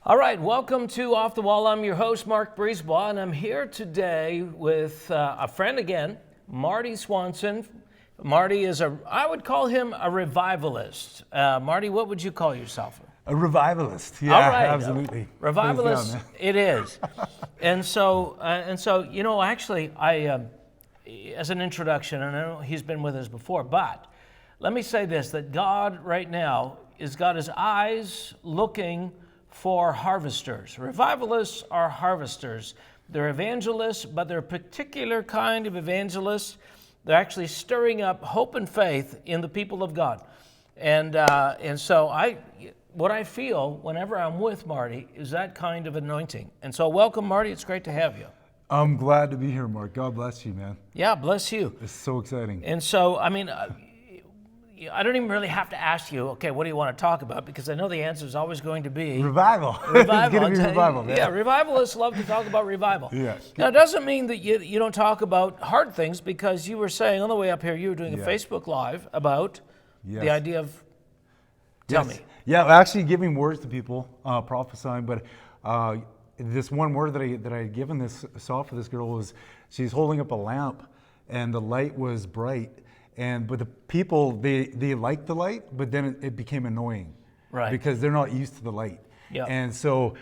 All right, welcome to Off the Wall. I'm your host, Mark Brisebois, and I'm here today with a friend again, Marty Swanson. Marty is I would call him a revivalist. Marty, what would you call yourself? A revivalist, yeah, All right. Absolutely. Revivalist, it is. And so, actually, as an introduction, and I know he's been with us before, but let me say this, that God right now has got his eyes looking for harvesters. Revivalists are harvesters. They're evangelists, but they're a particular kind of evangelists. They're actually stirring up hope and faith in the people of God. And so what I feel whenever I'm with Marty is that kind of anointing. And so welcome, Marty. It's great to have you. I'm glad to be here, Mark. God bless you, man. Yeah, bless you. It's so exciting. And so, I don't even really have to ask you, okay, what do you want to talk about? Because I know the answer is always going to be Revival. Revival. It's going to be revival, man. Yeah, revivalists love to talk about revival. Yeah. Now, it doesn't mean that you don't talk about hard things, because you were saying on the way up here, you were doing a Facebook Live about the idea of, tell me. Yeah, actually giving words to people, prophesying, but this one word that I had given saw for this girl was, she's holding up a lamp, and the light was bright. But the people, they liked the light, but then it became annoying, right? Because they're not used to the light. Yeah. And so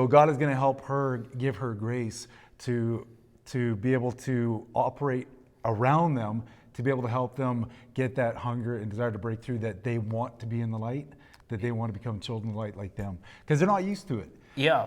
God is going to help her, give her grace to be able to operate around them, to be able to help them get that hunger and desire to break through, that they want to be in the light, that they want to become children of the light like them, because they're not used to it. Yeah.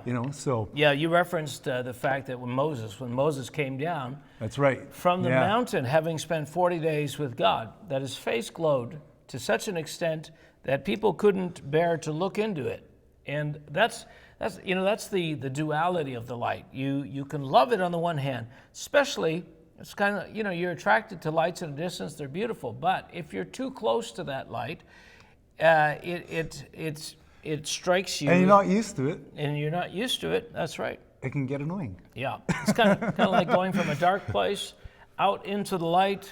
Yeah, you referenced the fact that when Moses came down, that's right, from the mountain, having spent 40 days with God, that his face glowed to such an extent that people couldn't bear to look into it. And that's the duality of the light. You can love it on the one hand, especially, it's kind of, you're attracted to lights at a distance, they're beautiful, but if you're too close to that light, it strikes you. And you're not used to it. And you're not used to it, that's right. It can get annoying. Yeah, it's kind of like going from a dark place out into the light.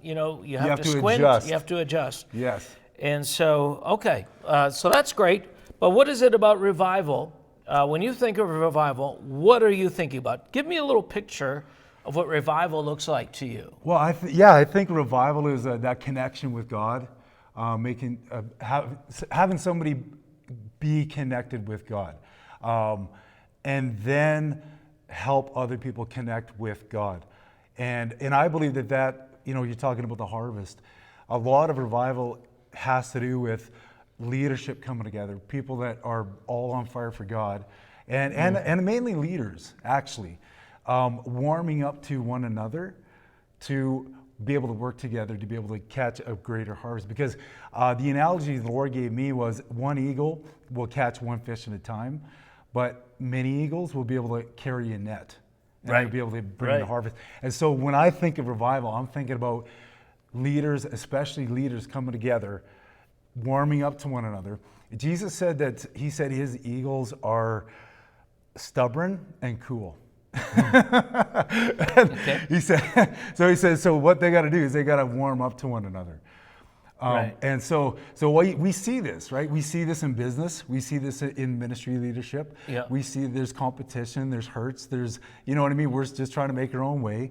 You have to squint, adjust. You have to adjust. Yes. And so, okay, so that's great. But what is it about revival? When you think of revival, what are you thinking about? Give me a little picture of what revival looks like to you. Well, I think revival is that connection with God. Having somebody be connected with God, and then help other people connect with God, and I believe that you're talking about the harvest. A lot of revival has to do with leadership coming together, people that are all on fire for God, and mainly leaders actually warming up to one another to be able to work together to be able to catch a greater harvest. Because the analogy the Lord gave me was, one eagle will catch one fish at a time, but many eagles will be able to carry a net and right. be able to bring the harvest. And so when I think of revival, I'm thinking about leaders, especially leaders, coming together, warming up to one another. Jesus said that his eagles are stubborn and cool. Okay. He said, so what they got to do is they got to warm up to one another. Right. And so we see this, right? We see this in business. We see this in ministry leadership. Yeah. We see there's competition, there's hurts, there's, you know what I mean? We're just trying to make our own way.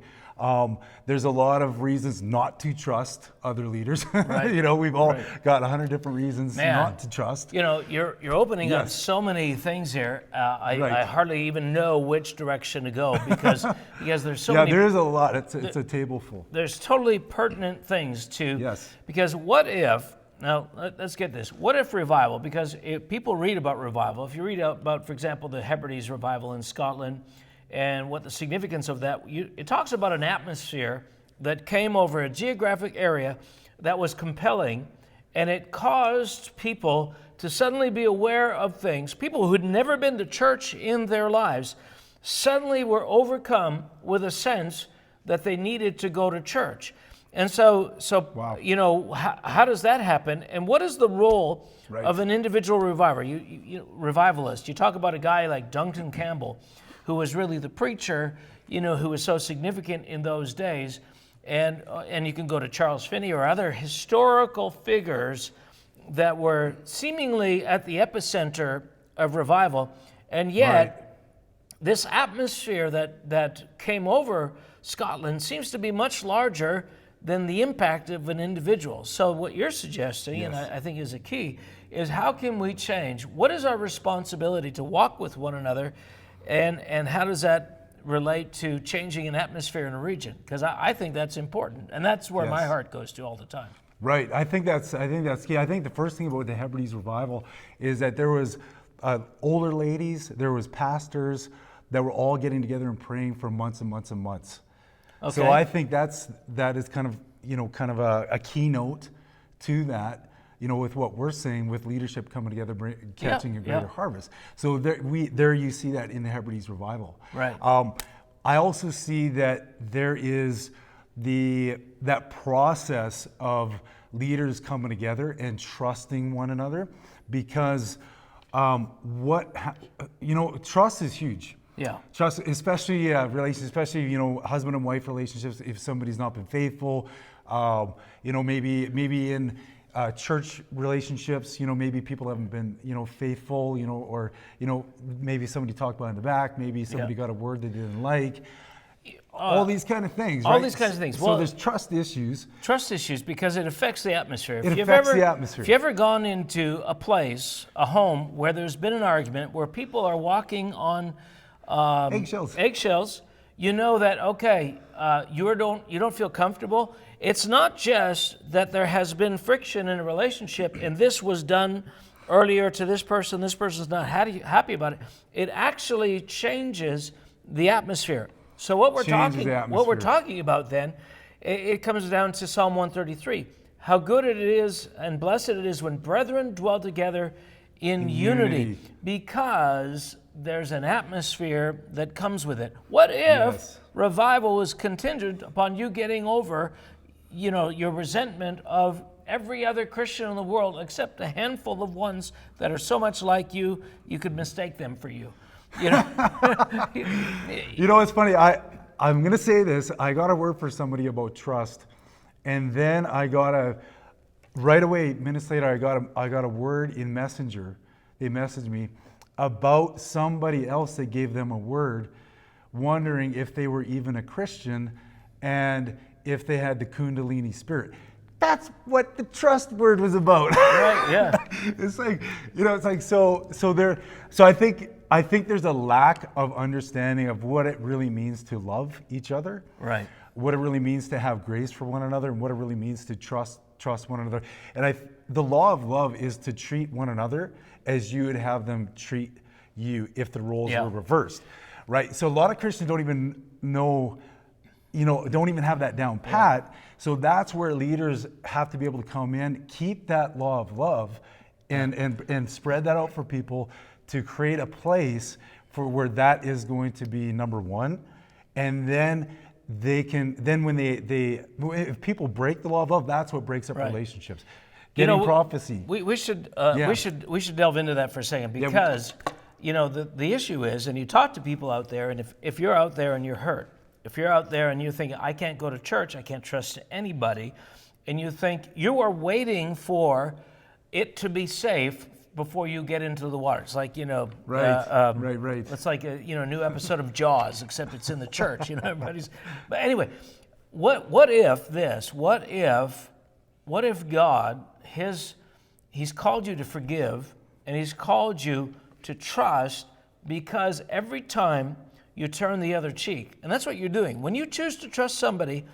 There's a lot of reasons not to trust other leaders. Right. We've all got 100 different reasons not to trust. You're opening up so many things here. I hardly even know which direction to go because there's so many. Yeah, there is a lot. It's a table full. There's totally pertinent things to. Yes. Because what if, now let's get this, what if revival, because if people read about revival, if you read about, for example, the Hebrides revival in Scotland, and what the significance of that, it talks about an atmosphere that came over a geographic area that was compelling, and it caused people to suddenly be aware of things. People who had never been to church in their lives suddenly were overcome with a sense that they needed to go to church. And so wow. How does that happen? And what is the role of an individual revivalist? You talk about a guy like Duncan Campbell, who was really the preacher, who was so significant in those days. And you can go to Charles Finney or other historical figures that were seemingly at the epicenter of revival, and yet this atmosphere that came over Scotland seems to be much larger than the impact of an individual. So what you're suggesting, and I think is a key, is how can we change? What is our responsibility to walk with one another, and how does that relate to changing an atmosphere in a region? Because I think that's important, and that's where my heart goes to all the time. Right. I think that's key. I think the first thing about the Hebrides revival is that there was older ladies, there was pastors that were all getting together and praying for months and months and months. Okay. So I think that is kind of a keynote to that. With what we're saying, with leadership coming together, catching a greater harvest. So there you see that in the Hebrides revival. Right. I also see that there is that process of leaders coming together and trusting one another, because trust is huge. Yeah. Trust, especially relations, especially husband and wife relationships. If somebody's not been faithful, maybe in church relationships, maybe people haven't been faithful, or maybe somebody talked behind the back, maybe somebody got a word they didn't like. All these kind of things. All right? these kinds of things. So Well, there's trust issues. Trust issues, because it affects the atmosphere. It affects the atmosphere. If you've ever gone into a place, a home, where there's been an argument, where people are walking on eggshells, you know that, okay, you don't feel comfortable. It's not just that there has been friction in a relationship and this was done earlier to this person's not happy about it. It actually changes the atmosphere. So what we're talking about then, it comes down to Psalm 133. How good it is and blessed it is when brethren dwell together in unity, because there's an atmosphere that comes with it. What if revival was contingent upon you getting over, your resentment of every other Christian in the world except a handful of ones that are so much like you could mistake them for you? It's funny. I'm going to say this. I got a word for somebody about trust, and then right away, minutes later, I got a word in Messenger. They messaged me about somebody else that gave them a word, wondering if they were even a Christian and if they had the Kundalini spirit. That's what the trust word was about. Right, yeah. It's like, so I think there's a lack of understanding of what it really means to love each other. Right. What it really means to have grace for one another, and what it really means to trust one another. And the law of love is to treat one another as you would have them treat you if the roles were reversed. Right? So a lot of Christians don't even know, don't even have that down pat. Yeah. So that's where leaders have to be able to come in, keep that law of love, and spread that out for people to create a place for where that is going to be number one. And then if people break the law of love, that's what breaks up relationships. Getting prophecy. We should delve into that for a second, because the issue is, and you talk to people out there, and if you're out there and you're hurt, if you're out there and you think, I can't go to church, I can't trust anybody, and you think you are waiting for it to be safe before you get into the water. It's like, right. It's like a new episode of Jaws, except it's in the church. Everybody's. But anyway, what if God, He's called you to forgive, and He's called you to trust, because every time you turn the other cheek, and that's what you're doing. When you choose to trust somebody,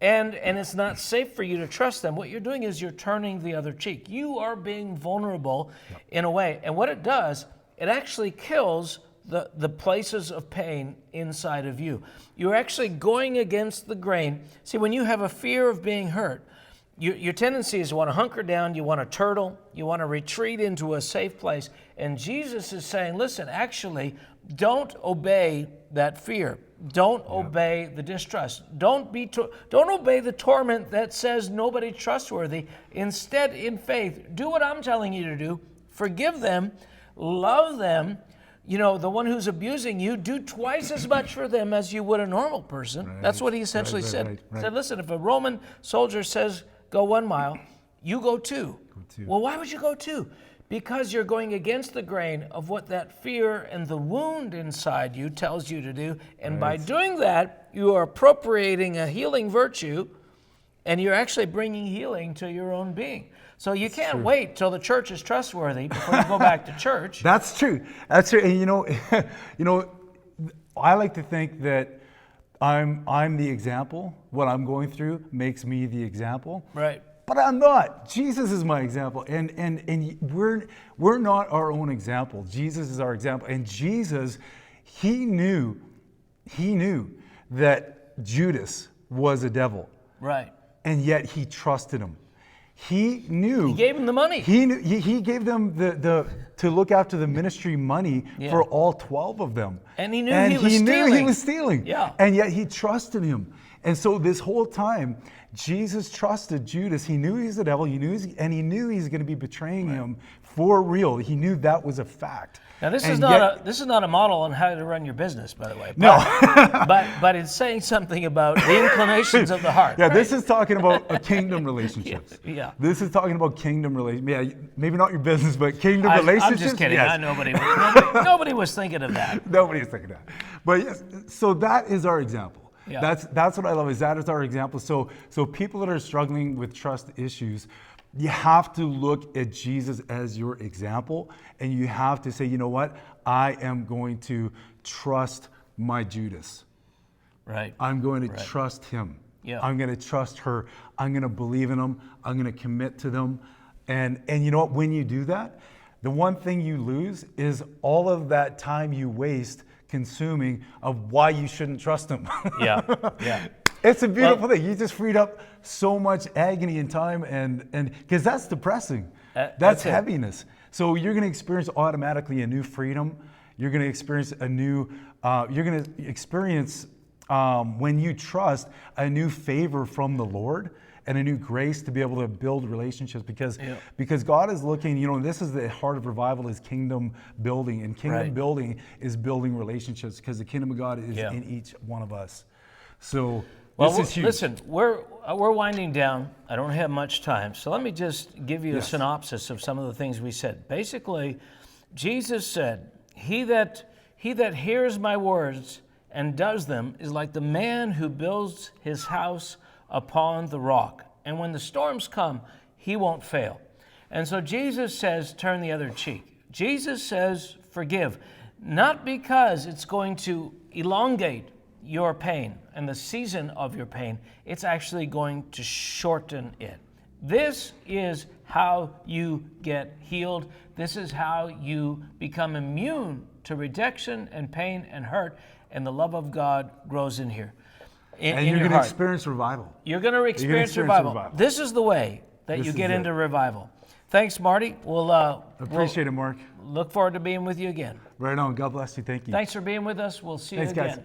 and it's not safe for you to trust them, what you're doing is you're turning the other cheek. You are being vulnerable in a way. And what it does, it actually kills the places of pain inside of you. You're actually going against the grain. See, when you have a fear of being hurt, your tendency is to want to hunker down, you want to turtle, you want to retreat into a safe place. And Jesus is saying, listen, actually, don't obey that fear. Don't obey the distrust. Don't obey the torment that says nobody's trustworthy. Instead, in faith, do what I'm telling you to do. Forgive them, love them. The one who's abusing you, do twice as much for them as you would a normal person. Right. That's what he essentially said. He said, listen, if a Roman soldier says, go 1 mile, you go 2. Well, why would you go 2? because you're going against the grain of what that fear and the wound inside you tells you to do. And by doing that, you are appropriating a healing virtue, and you're actually bringing healing to your own being. So you can't wait till the church is trustworthy before you go back to church. That's true. That's true. And you know, I like to think that I'm the example. What I'm going through makes me the example. Right. But I'm not. Jesus is my example, and we're not our own example. Jesus is our example, and Jesus, he knew that Judas was a devil, Right. and yet he trusted him. He knew. He gave him the money. He knew. He gave them the to look after the ministry money for all 12 of them, And he knew and he was he knew he stealing. was stealing. Yeah. And yet he trusted him. And so this whole time, Jesus trusted Judas. He knew he's the devil. He knew he's going to be betraying him for real. He knew that was a fact. Now this And is not a model on how to run your business, by the way. No. but it's saying something about the inclinations of the heart. Yeah, right? this is talking about a kingdom relationships. Yeah. This is talking about kingdom relationships. Yeah, maybe not your business, but kingdom I'm relationships. just kidding. Yes. I nobody was thinking of that. Nobody's thinking that. But yes, so that is our example. Yeah. That's what I love, is that is our example. So people that are struggling with trust issues, you have to look at Jesus as your example, and you have to say, you know what? I am going to trust my Judas. Right. I'm going to trust him. Yeah. I'm going to trust her. I'm going to believe in them. I'm going to commit to them. And you know what? When you do that, the one thing you lose is all of that time you waste consuming of why you shouldn't trust him. Yeah. Yeah. It's a beautiful thing. You just freed up so much agony and time, and because that's depressing. That's it. heaviness. So you're going to experience automatically a new freedom. You're going to experience a new. You're going to experience when you trust a new favor from the Lord and a new grace to be able to build relationships, because God is looking. You know, this is the heart of revival, is kingdom building, and kingdom building is building relationships, because the kingdom of God is in each one of us. So. Well, this is huge. listen, we're winding down. I don't have much time, so let me just give you a synopsis of some of the things we said. Basically, Jesus said, "He that hears my words and does them is like the man who builds his house upon the rock. And when the storms come, he won't fail." And so Jesus says, turn the other cheek. Jesus says, forgive, not because it's going to elongate your pain and the season of your pain. It's actually going to shorten it. This is how you get healed. This is how you become immune to rejection and pain and hurt, and the love of God grows in here. And you're going to experience revival. You're going to experience revival. This is the way that you get into revival. Thanks, Marty. We'll appreciate it, Mark. Look forward to being with you again. Right on. God bless you. Thank you. Thanks for being with us. We'll see you again. Guys.